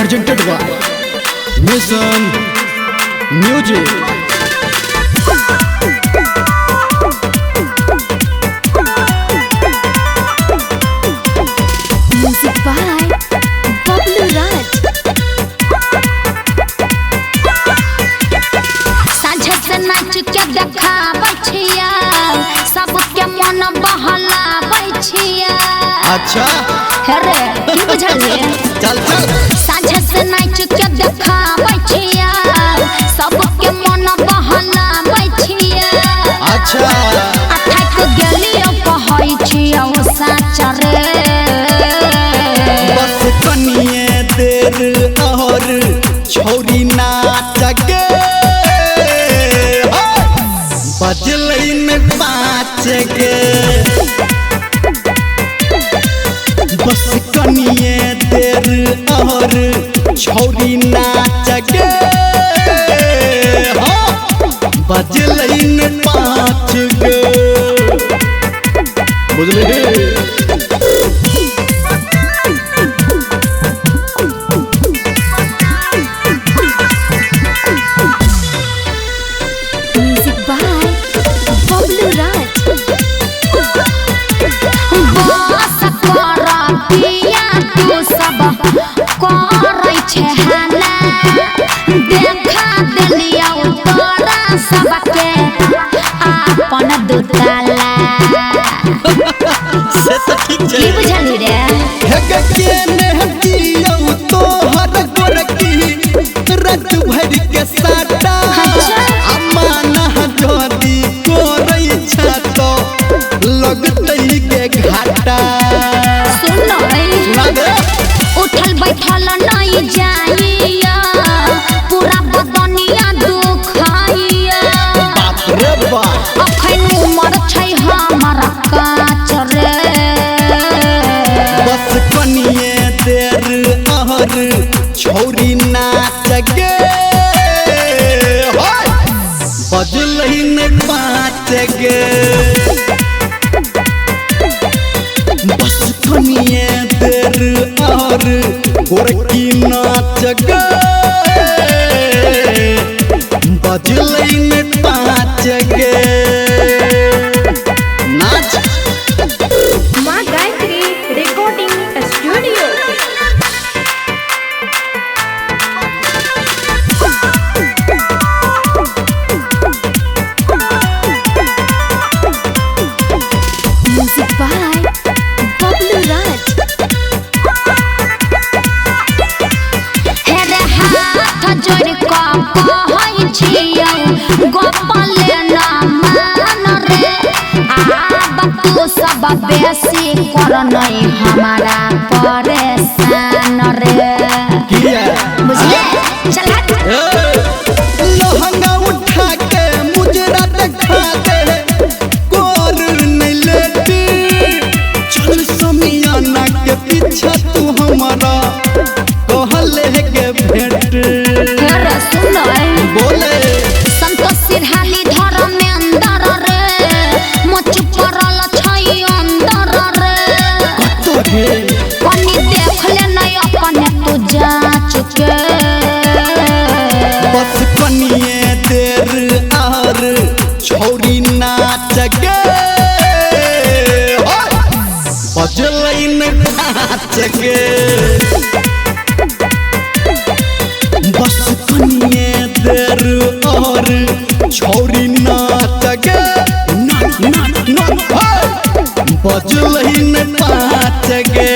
presented by Mission Music. Music by Bablu Raj. साझा से नाच के देखा बैठिया सबके मन बहला बैठिया। अच्छा अरे की बुझल रे चल चल साझा से नाच के देखा बैठिया सबके मन बहला बैठिया। अच्छा अटक गेलियो कहै छियो सच रे बस कनिए देर और छोरी नाच गे बजलैन 5 गे बस कनिए देर और छोरी नाच गे बजलैन 5 गे बुझले Music by Bablu Raj. बस कर पिया तू सब करै छे हला देखा देलिया तोरा सबके अपन दुताला। से तो ठीक की है बुझली रे हेगे के नेहतियो तोहर गोरकी रत भर के साटा अमाना जोदी कोरै छतो लगतै के घाटा सुन ना दे उठल बैठल नहीं जाइया पूरा बदनिया दुखाइया। बाप रे बाप अखन उमर छै हमर काच रे बस कनिए देर और छोरी नाच गे बजलैन 5 गे बस कनिए देर और गोरकी नाच गे बजलैन 5 गे नाच माँ Gayatri recording studio. Music by Bablu Raj. हेरे हाथ जोड़ के कहै छियौ गोपाले ना मान रे आब तू सब बेसी कर नहीं हमारा परेशान रे किया बुझले चल हट लहंगा उठा के मुजरा दिखा दे कोर नहीं लेती चल समियाना के पीछे तू हमारा कहले के भेंट अरे सुन बोले संतोष सिरहाली धर्मेंद्र रे मच पड़ल छै अंदर रे तो हे कनी देख ले नहीं अपने तू जांच के बस कनिए देर और छोरी नाच गे बजलैन 5 गे बस कनिए देर और छोरी नाच गे बजलैन 5 गे